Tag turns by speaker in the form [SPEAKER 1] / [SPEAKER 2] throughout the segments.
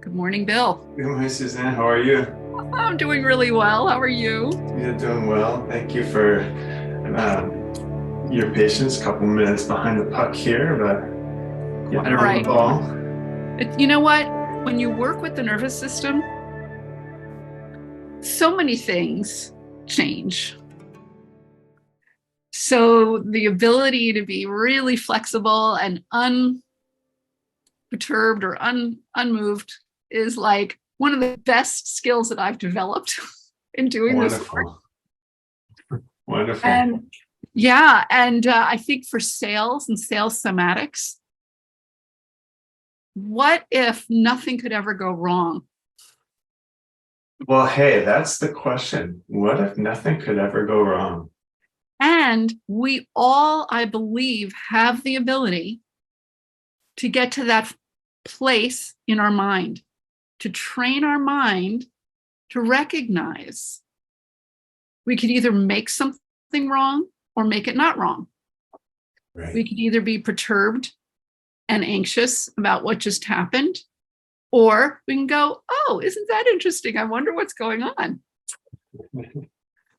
[SPEAKER 1] Good morning, Bill.
[SPEAKER 2] Hi, Suzanne. How are you?
[SPEAKER 1] I'm doing really well. How are you?
[SPEAKER 2] You're doing well. Thank you for your patience. Couple minutes behind the puck here, but
[SPEAKER 1] Quite
[SPEAKER 2] getting
[SPEAKER 1] all
[SPEAKER 2] on the
[SPEAKER 1] right.
[SPEAKER 2] ball.
[SPEAKER 1] You know what? When you work with the nervous system, so many things change. So the ability to be really flexible and unperturbed or unmoved is like one of the best skills that I've developed in doing this work.
[SPEAKER 2] Wonderful. Wonderful.
[SPEAKER 1] And yeah, and I think for sales and sales somatics, what if nothing could ever go wrong?
[SPEAKER 2] Well, hey, that's the question. What if nothing could ever go wrong?
[SPEAKER 1] And we all, I believe, have the ability to get to that place in our mind, to train our mind to recognize we could either make something wrong or make it not wrong. We
[SPEAKER 2] Right.
[SPEAKER 1] could either be perturbed and anxious about what just happened, or we can go, oh, isn't that interesting? I wonder what's going on.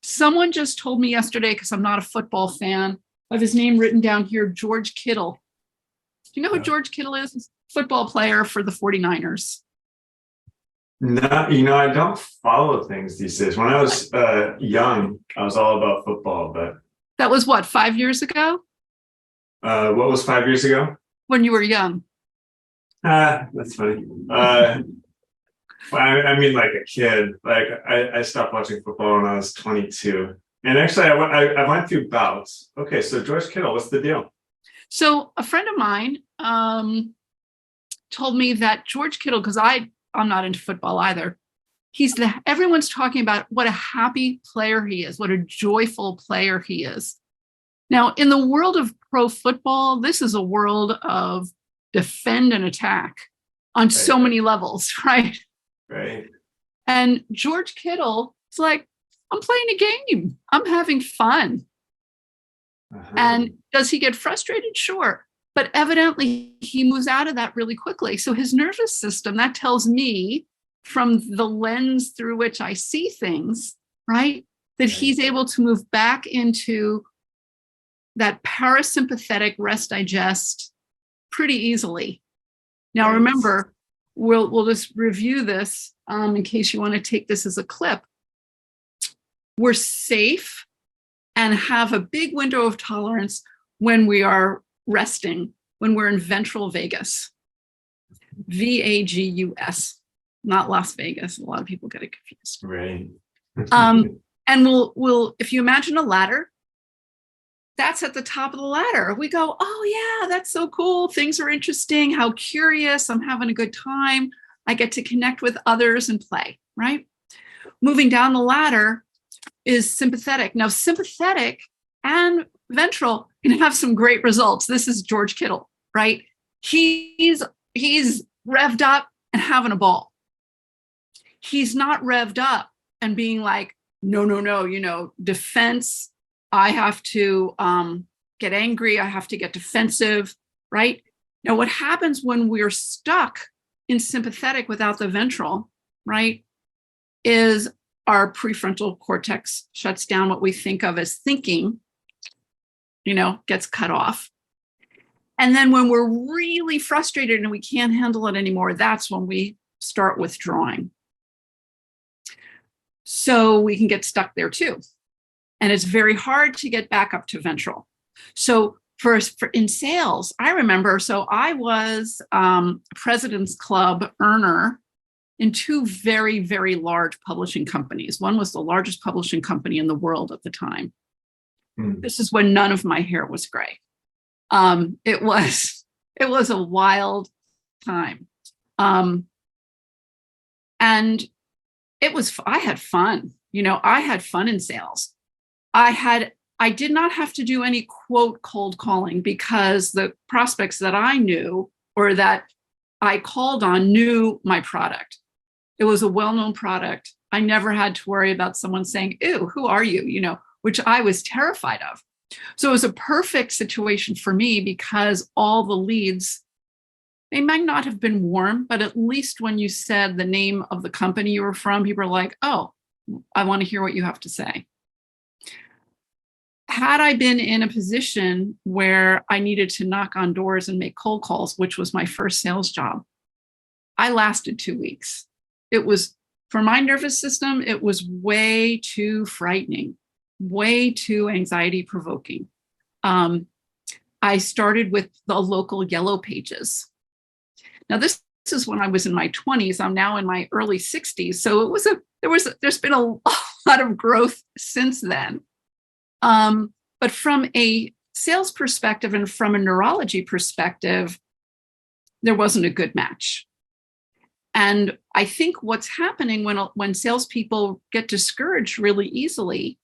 [SPEAKER 1] Someone just told me yesterday, because I'm not a football fan, I have his name written down here, George Kittle. Do you know who
[SPEAKER 2] Yeah.
[SPEAKER 1] George Kittle is? Football player for the 49ers.
[SPEAKER 2] No, I don't follow things these days. When I was young, I was all about football, but
[SPEAKER 1] That was what, 5 years ago
[SPEAKER 2] what was 5 years ago?
[SPEAKER 1] when you were young?
[SPEAKER 2] That's funny. I mean, like a kid. Like I stopped watching football when I was 22, and actually, I went through bouts. Okay, so George Kittle, what's the deal?
[SPEAKER 1] So a friend of mine told me that George Kittle, because I'm not into football either. Everyone's talking about what a happy player he is, what a joyful player he is. Now, in the world of pro football, this is a world of defend and attack on so
[SPEAKER 2] Right,
[SPEAKER 1] many levels, right?
[SPEAKER 2] right.
[SPEAKER 1] And George Kittle is like, I'm playing a game. I'm having fun.
[SPEAKER 2] Uh-huh.
[SPEAKER 1] And does he get frustrated? Sure. But evidently, he moves out of that really quickly. So his nervous system, that tells me from the lens through which I see things, right? That
[SPEAKER 2] Right,
[SPEAKER 1] he's able to move back into that parasympathetic rest digest pretty easily. Now,
[SPEAKER 2] right,
[SPEAKER 1] remember, we'll just review this in case you want to take this as a clip. We're safe and have a big window of tolerance when we are resting, when we're in ventral vagus, VAGUS, not Las Vegas. A lot of people get it confused.
[SPEAKER 2] right.
[SPEAKER 1] And we'll if you imagine a ladder, that's at the top of the ladder. We go, oh yeah, that's so cool. Things are interesting. How curious. I'm having a good time. I get to connect with others and play, right? Moving down the ladder is sympathetic. Now, sympathetic and ventral can have some great results. This is George Kittle, right? He's revved up and having a ball. He's not revved up and being like, no, no, no, defense. I have to get angry. I have to get defensive, right? Now, what happens when we're stuck in sympathetic without the ventral, right, is our prefrontal cortex shuts down. What we think of as thinking, gets cut off. And then when we're really frustrated and we can't handle it anymore, that's when we start withdrawing. So we can get stuck there too. And it's very hard to get back up to ventral. So for in sales, I remember, so I was a President's Club earner in two very, very large publishing companies. One was the largest publishing company in the world at the time.
[SPEAKER 2] Hmm.
[SPEAKER 1] This is when none of my hair was gray. It was a wild time. And I had fun. I had fun in sales. I did not have to do any quote cold calling because the prospects that I knew or that I called on knew my product. It was a well-known product. I never had to worry about someone saying, ew, who are you? Which I was terrified of. So it was a perfect situation for me because all the leads They might not have been warm, but at least when you said the name of the company you were from, people were like, oh, I want to hear what you have to say. Had I been in a position where I needed to knock on doors and make cold calls, which was my first sales job, I lasted 2 weeks. It was, for my nervous system, it was way too frightening, way too anxiety provoking. I started with the local yellow pages. Now, this is when I was in my 20s. I'm now in my early 60s. So there's been a lot of growth since then. But from a sales perspective and from a neurology perspective, there wasn't a good match. And I think what's happening when salespeople get discouraged really easily,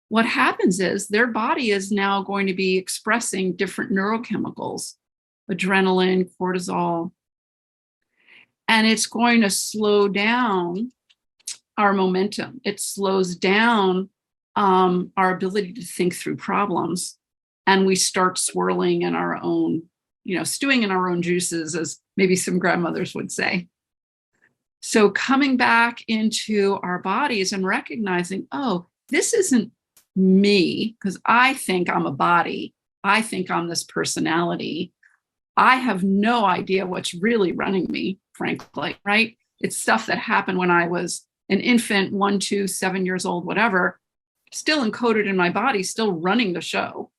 [SPEAKER 1] what happens is their body is now going to be expressing different neurochemicals, adrenaline, cortisol, and it's going to slow down our momentum. It slows down our ability to think through problems, and we start swirling in our own, stewing in our own juices, as maybe some grandmothers would say. So coming back into our bodies and recognizing, oh, this isn't me, because I think I'm a body. I think I'm this personality. I have no idea what's really running me, frankly, right? It's stuff that happened when I was an infant, 1, 2, 7 years old, whatever, still encoded in my body, still running the show,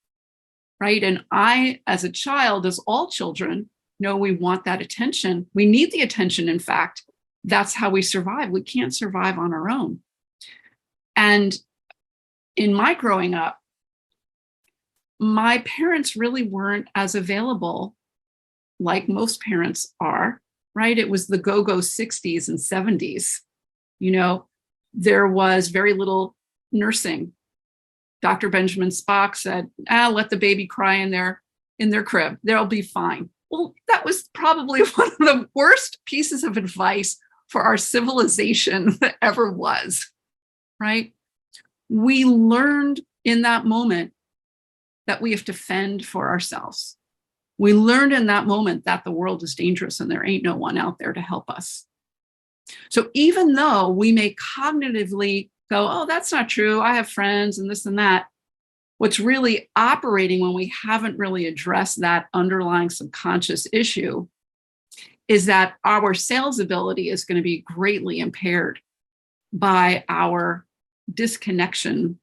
[SPEAKER 1] right? And I, as a child, as all children, know we want that attention. We need the attention, in fact. That's how we survive. We can't survive on our own. And in my growing up, my parents really weren't as available like most parents are, right? It was the go-go 60s and 70s. There was very little nursing. Dr. Benjamin Spock said, let the baby cry in their crib. They'll be fine. Well, that was probably one of the worst pieces of advice for our civilization that ever was, right? We learned in that moment that we have to fend for ourselves. We learned in that moment that the world is dangerous and there ain't no one out there to help us. So even though we may cognitively go, oh, that's not true, I have friends and this and that, what's really operating when we haven't really addressed that underlying subconscious issue is that our sales ability is going to be greatly impaired by our disconnection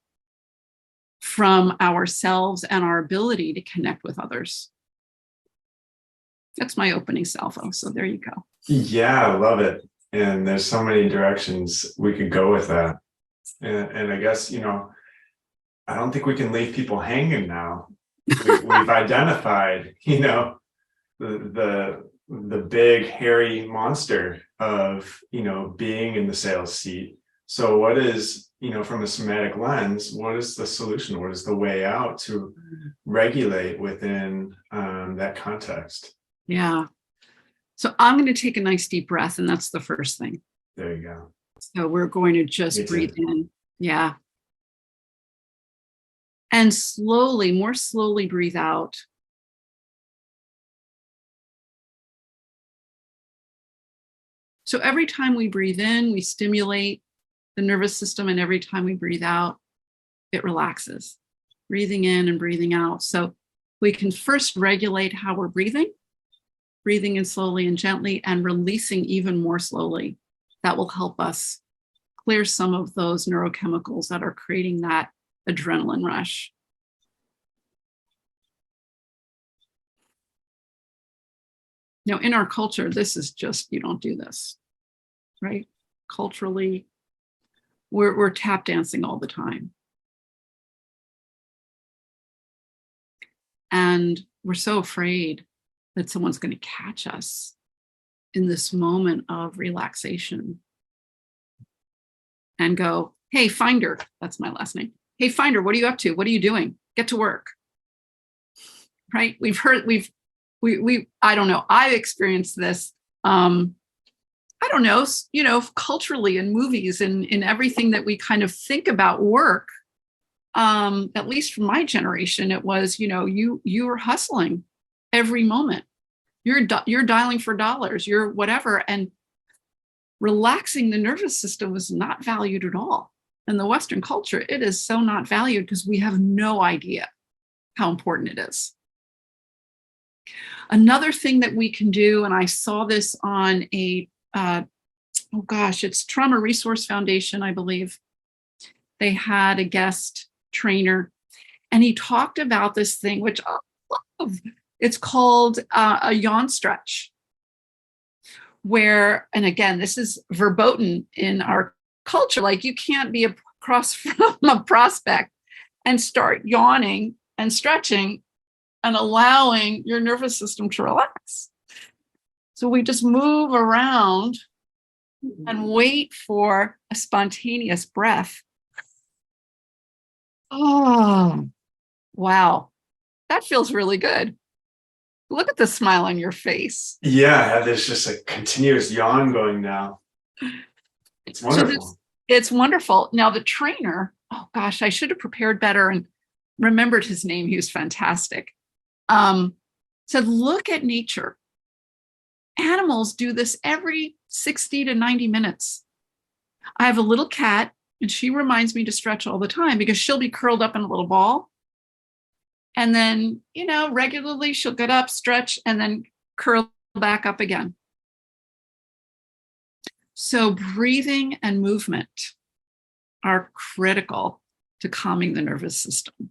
[SPEAKER 1] from ourselves and our ability to connect with others. That's my opening salvo. So there you go.
[SPEAKER 2] Yeah, I love it. And there's so many directions we could go with that. And I guess, I don't think we can leave people hanging now. We've identified, the big hairy monster of, being in the sales seat. So what is, from a somatic lens, what is the solution? What is the way out to regulate within that context?
[SPEAKER 1] Yeah. So I'm going to take a nice deep breath, and that's the first thing.
[SPEAKER 2] There you go.
[SPEAKER 1] So we're going to just breathe in. Yeah. And more slowly breathe out. So every time we breathe in, we stimulate the nervous system, and every time we breathe out, it relaxes. Breathing in and breathing out. So we can first regulate how we're breathing in slowly and gently, and releasing even more slowly. That will help us clear some of those neurochemicals that are creating that adrenaline rush. Now, in our culture, this is just, you don't do this, right? Culturally, we're tap dancing all the time. And we're so afraid that someone's going to catch us in this moment of relaxation and go, hey, Finder, that's my last name. Hey, Finder, what are you up to? What are you doing? Get to work. Right? I don't know. I've experienced this. I don't know, culturally in movies and in everything that we kind of think about work. At least from my generation, it was, you were hustling every moment. You're dialing for dollars, you're whatever. And relaxing the nervous system was not valued at all. In the Western culture, it is so not valued because we have no idea how important it is. Another thing that we can do, and I saw this on it's Trauma Resource Foundation, I believe. They had a guest trainer, and he talked about this thing, which I love. It's called a yawn stretch, where, and again, this is verboten in our culture, like you can't be across from a prospect and start yawning and stretching and allowing your nervous system to relax. So we just move around and wait for a spontaneous breath. Oh, wow. That feels really good. Look at the smile on your face.
[SPEAKER 2] Yeah, there's just a continuous yawn going now. It's wonderful.
[SPEAKER 1] It's wonderful. Now the trainer, oh gosh, I should have prepared better and remembered his name. He was fantastic. Said, look at nature. Animals do this every 60 to 90 minutes. I have a little cat, and she reminds me to stretch all the time because she'll be curled up in a little ball. And then, regularly she'll get up, stretch, and then curl back up again. So breathing and movement are critical to calming the nervous system.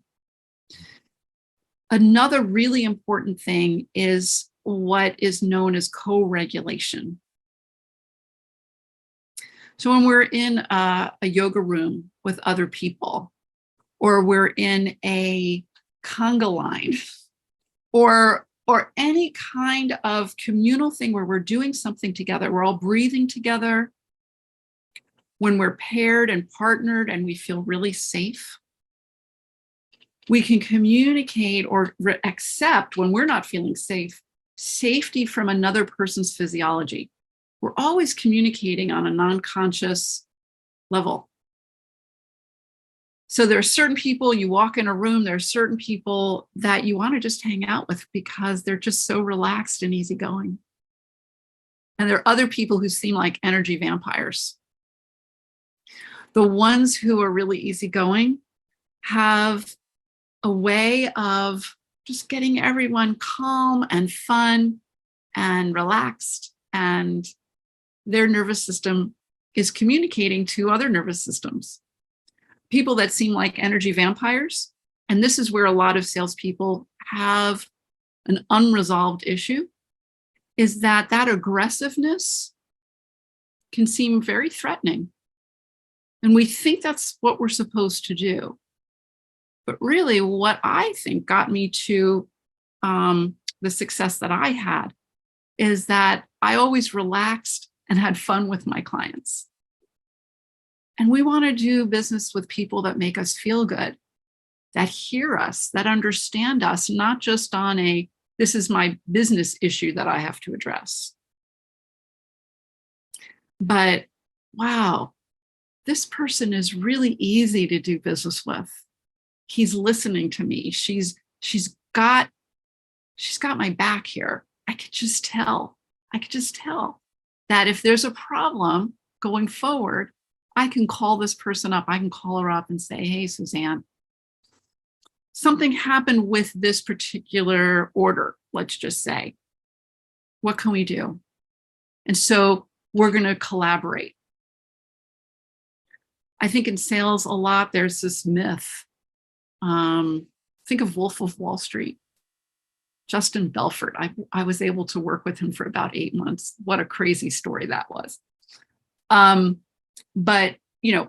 [SPEAKER 1] Another really important thing is what is known as co-regulation. So when we're in a yoga room with other people, or we're in a conga line, or any kind of communal thing where we're doing something together, we're all breathing together, when we're paired and partnered and we feel really safe, we can communicate or accept, when we're not feeling safe, safety from another person's physiology. We're always communicating on a non-conscious level. So there are certain people, you walk in a room, there are certain people that you want to just hang out with because they're just so relaxed and easygoing. And there are other people who seem like energy vampires. The ones who are really easygoing have a way of just getting everyone calm and fun and relaxed, and their nervous system is communicating to other nervous systems. People that seem like energy vampires, and this is where a lot of salespeople have an unresolved issue, is that aggressiveness can seem very threatening. And we think that's what we're supposed to do. But really, what I think got me to the success that I had is that I always relaxed and had fun with my clients. And we want to do business with people that make us feel good, that hear us, that understand us, not just on this is my business issue that I have to address. But wow, this person is really easy to do business with. He's listening to me. She's got my back here. I could just tell that if there's a problem going forward, I can call this person up. I can call her up and say, hey, Suzanne, something happened with this particular order, let's just say. What can we do? And so we're going to collaborate. I think in sales a lot, there's this myth. Think of Wolf of Wall Street. Justin Belfort. I was able to work with him for about 8 months. What a crazy story that was. But,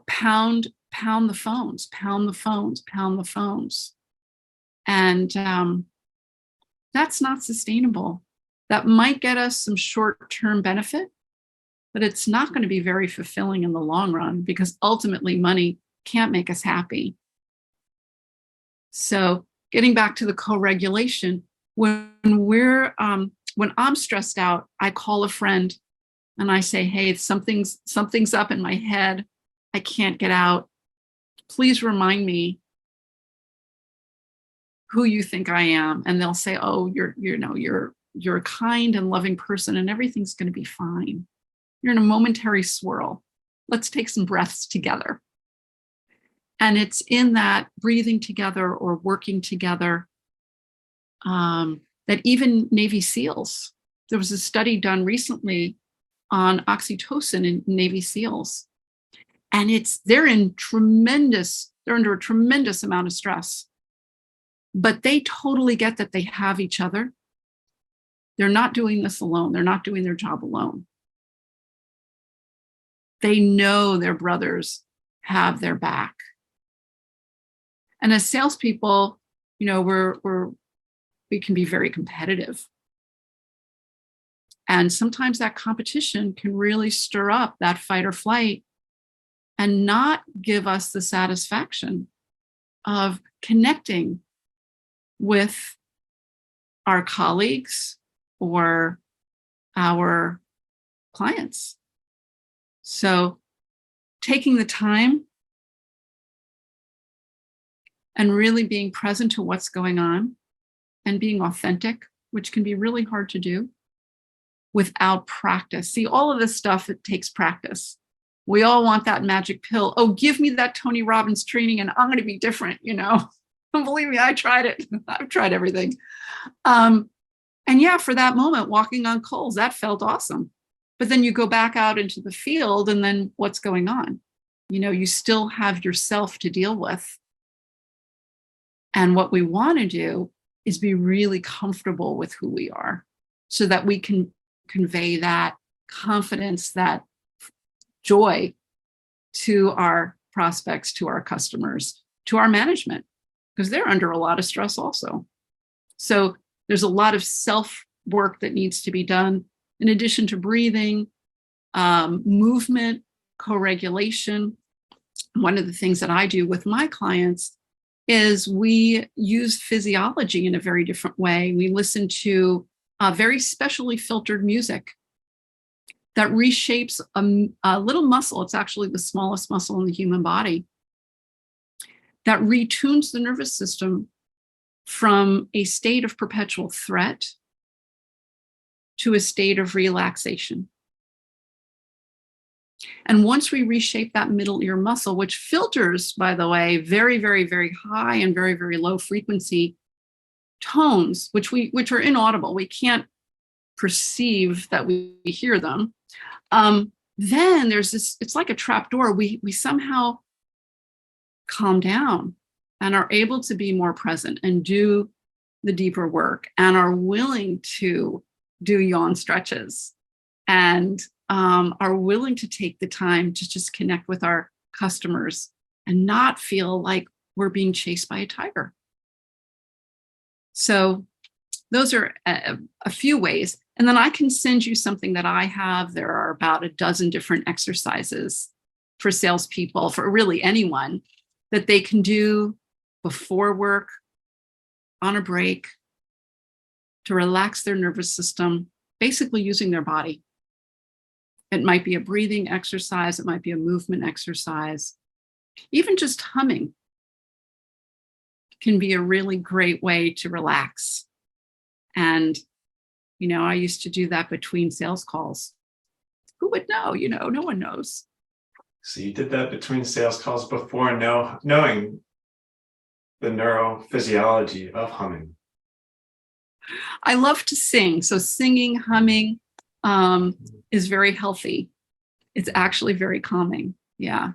[SPEAKER 1] pound the phones, pound the phones, pound the phones. And that's not sustainable. That might get us some short-term benefit, but it's not going to be very fulfilling in the long run because ultimately money can't make us happy. So getting back to the co-regulation, when I'm stressed out, I call a friend and I say, hey, something's up in my head. I can't get out. Please remind me who you think I am. And they'll say, oh, you're you're a kind and loving person, and everything's going to be fine. You're in a momentary swirl. Let's take some breaths together. And it's in that breathing together or working together that even Navy SEALs, there was a study done recently on oxytocin in Navy SEALs. And they're under a tremendous amount of stress. But they totally get that they have each other. They're not doing this alone. They're not doing their job alone. They know their brothers have their back. And as salespeople, we can be very competitive. And sometimes that competition can really stir up that fight or flight and not give us the satisfaction of connecting with our colleagues or our clients. So taking the time and really being present to what's going on and being authentic, which can be really hard to do without practice. See, all of this stuff, it takes practice. We all want that magic pill. Oh, give me that Tony Robbins training and I'm going to be different, Believe me, I tried it. I've tried everything. And yeah, for that moment, walking on coals, that felt awesome. But then you go back out into the field and then what's going on? You still have yourself to deal with. And what we want to do is be really comfortable with who we are so that we can convey that confidence, that joy to our prospects, to our customers, to our management, because they're under a lot of stress also. So there's a lot of self-work that needs to be done in addition to breathing, movement, co-regulation. One of the things that I do with my clients is we use physiology in a very different way. We listen to very specially filtered music that reshapes a little muscle. It's actually the smallest muscle in the human body that retunes the nervous system from a state of perpetual threat to a state of relaxation. And once we reshape that middle ear muscle, which filters, by the way, very, very, very high and very, very low frequency tones, which are inaudible, we can't perceive that we hear them. Then there's this, it's like a trap door. We somehow calm down and are able to be more present and do the deeper work and are willing to do yawn stretches and are willing to take the time to just connect with our customers and not feel like we're being chased by a tiger. So those are a few ways. And then I can send you something that I have. There are about a dozen different exercises for salespeople, for really anyone, that they can do before work, on a break, to relax their nervous system, basically using their body. It might be a breathing exercise. It might be a movement exercise. Even just humming can be a really great way to relax. And, I used to do that between sales calls. Who would know? No one knows.
[SPEAKER 2] So you did that between sales calls before knowing the neurophysiology of humming.
[SPEAKER 1] I love to sing. So singing, humming is very healthy. It's actually very calming. Yeah.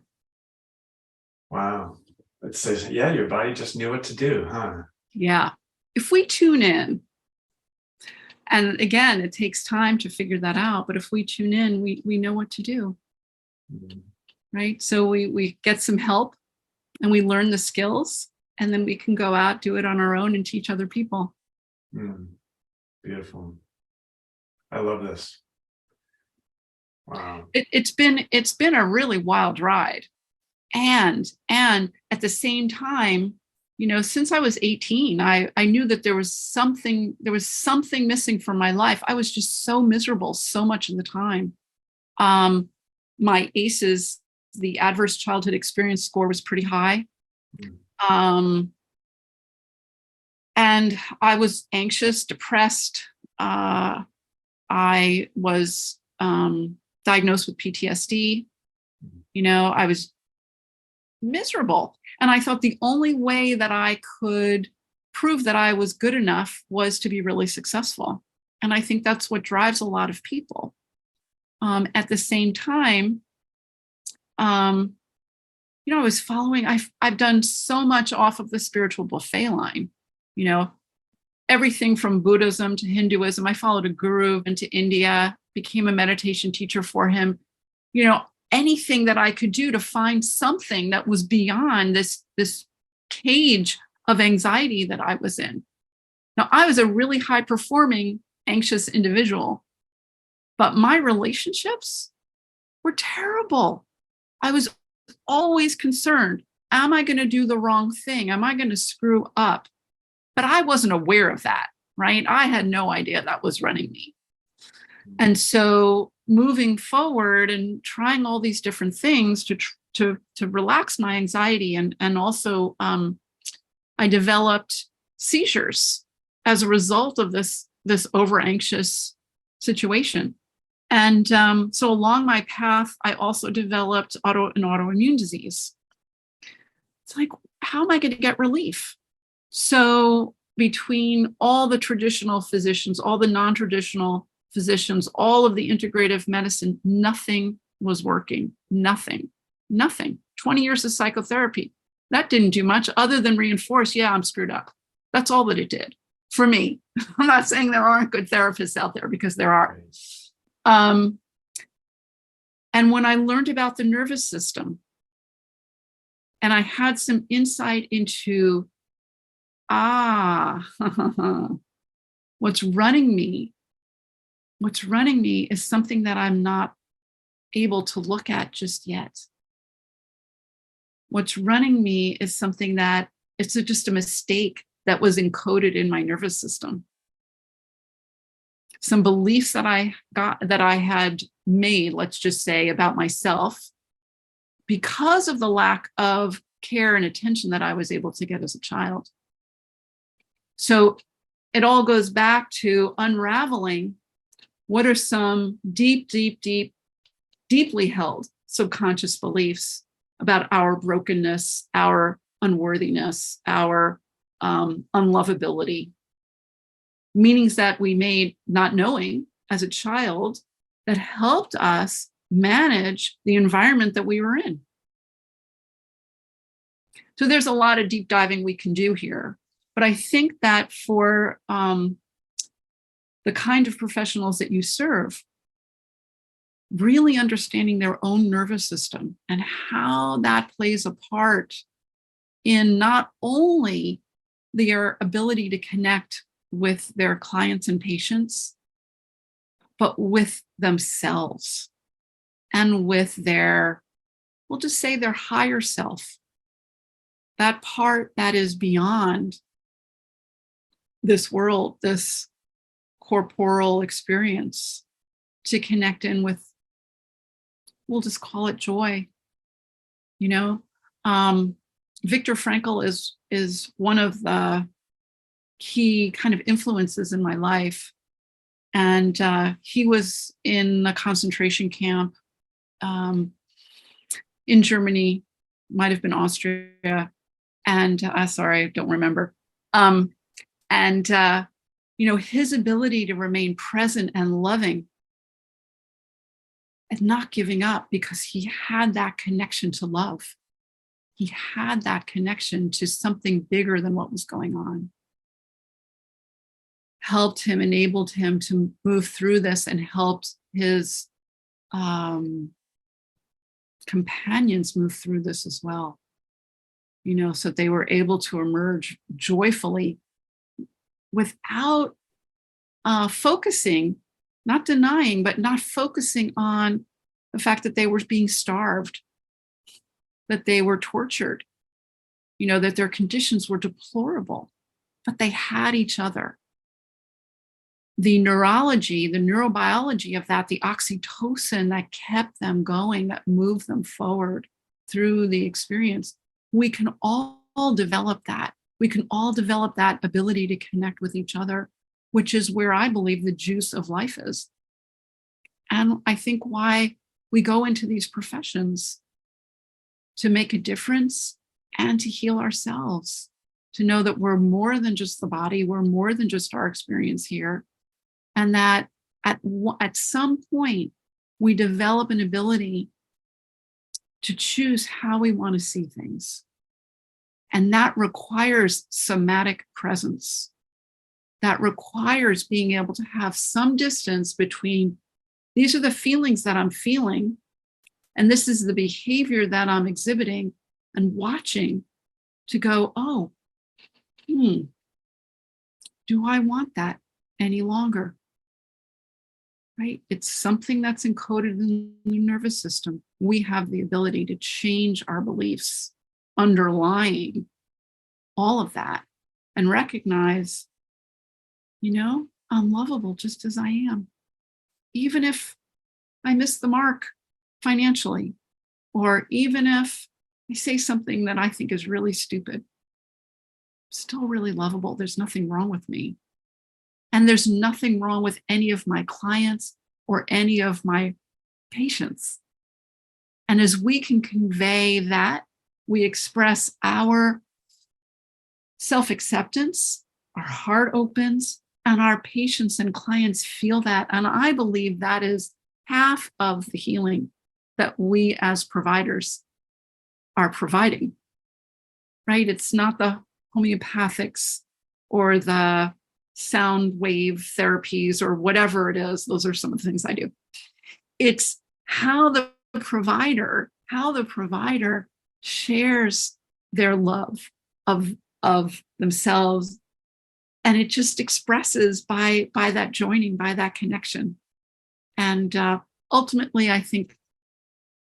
[SPEAKER 2] Wow. It says, yeah, your body just knew what to do, huh?
[SPEAKER 1] Yeah. If we tune in, and again, it takes time to figure that out, but if we tune in, we know what to do. Mm-hmm. Right? So we get some help and we learn the skills, and then we can go out, do it on our own and teach other people.
[SPEAKER 2] Beautiful. I love this. Wow.
[SPEAKER 1] It's been a really wild ride. And at the same time, since I was 18, I knew that there was something missing from my life. I was just so miserable so much of the time. My ACEs, the adverse childhood experience score, was pretty high. And I was anxious, depressed, I was diagnosed with PTSD. I was miserable. And I thought the only way that I could prove that I was good enough was to be really successful. And I think that's what drives a lot of people. At the same time, I was following, I've done so much off of the spiritual buffet line, everything from Buddhism to Hinduism. I followed a guru into India, became a meditation teacher for him, anything that I could do to find something that was beyond this cage of anxiety that I was in. Now, I was a really high performing, anxious individual, but my relationships were terrible. I was always concerned. Am I going to do the wrong thing? Am I going to screw up? But I wasn't aware of that, right? I had no idea that was running me. And so moving forward and trying all these different things to relax my anxiety, and also I developed seizures as a result of this over anxious situation. And so along my path, I also developed an autoimmune disease. It's like, how am I going to get relief? So between all the traditional physicians, all the non-traditional physicians, all of the integrative medicine, nothing was working. Nothing. 20 years of psychotherapy. That didn't do much other than reinforce, yeah, I'm screwed up. That's all that it did for me. I'm not saying there aren't good therapists out there, because there are. And when I learned about the nervous system, and I had some insight into, what's running me is something that I'm not able to look at just yet. What's running me is something that it's just a mistake that was encoded in my nervous system. Some beliefs that I had made, let's just say, about myself, because of the lack of care and attention that I was able to get as a child. So it all goes back to unraveling what are some deeply held subconscious beliefs about our brokenness, our unworthiness, our unlovability, meanings that we made not knowing as a child that helped us manage the environment that we were in. So there's a lot of deep diving we can do here. But I think that for the kind of professionals that you serve, really understanding their own nervous system and how that plays a part in not only their ability to connect with their clients and patients, but with themselves and with their, we'll just say, their higher self, that part that is beyond this world, this corporal experience, to connect in with, we'll just call it joy. Viktor Frankl is one of the key kind of influences in my life. And he was in a concentration camp in Germany, might have been Austria, and sorry, I don't remember. His ability to remain present and loving and not giving up, because he had that connection to love. He had that connection to something bigger than what was going on. Helped him, enabled him to move through this, and helped his companions move through this as well. So they were able to emerge joyfully without focusing, not denying, but not focusing on the fact that they were being starved, that they were tortured, that their conditions were deplorable, but they had each other. The neurology, the neurobiology of that, the oxytocin that kept them going, that moved them forward through the experience, we can all develop that. We can all develop that ability to connect with each other which is where I believe the juice of life is. And I think why we go into these professions, to make a difference and to heal ourselves, to know that we're more than just the body, we're more than just our experience here, and that at some point we develop an ability to choose how we want to see things. And that requires somatic presence. That requires being able to have some distance between these are the feelings that I'm feeling, and this is the behavior that I'm exhibiting, and watching to go, oh, do I want that any longer? Right? It's something that's encoded in the nervous system. We have the ability to change our beliefs underlying all of that and recognize, I'm lovable just as I am. Even if I miss the mark financially, or even if I say something that I think is really stupid, I'm still really lovable. There's nothing wrong with me. And there's nothing wrong with any of my clients or any of my patients. And as we can convey that, we express our self-acceptance, our heart opens, and our patients and clients feel that. And I believe that is half of the healing that we as providers are providing, right? It's not the homeopathics or the sound wave therapies or whatever it is. Those are some of the things I do. It's how the provider shares their love of themselves, and it just expresses by that joining, by that connection. And ultimately, I think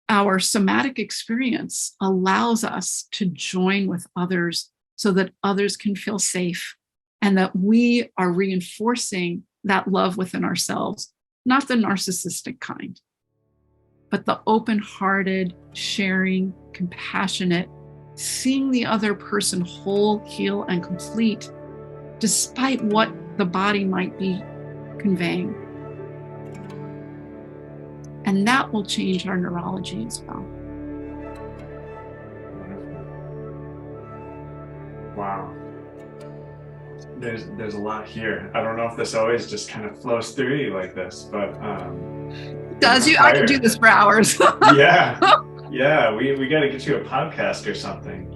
[SPEAKER 1] our somatic experience allows us to join with others so that others can feel safe, and that we are reinforcing that love within ourselves, not the narcissistic kind, but the open-hearted, sharing, compassionate, seeing the other person whole, heal, and complete, despite what the body might be conveying. And that will change our neurology as well.
[SPEAKER 2] Wow. There's a lot here. I don't know if this always just kind of flows through you like this, but
[SPEAKER 1] does you? I could do this for hours.
[SPEAKER 2] Yeah. We got to get you a podcast or something.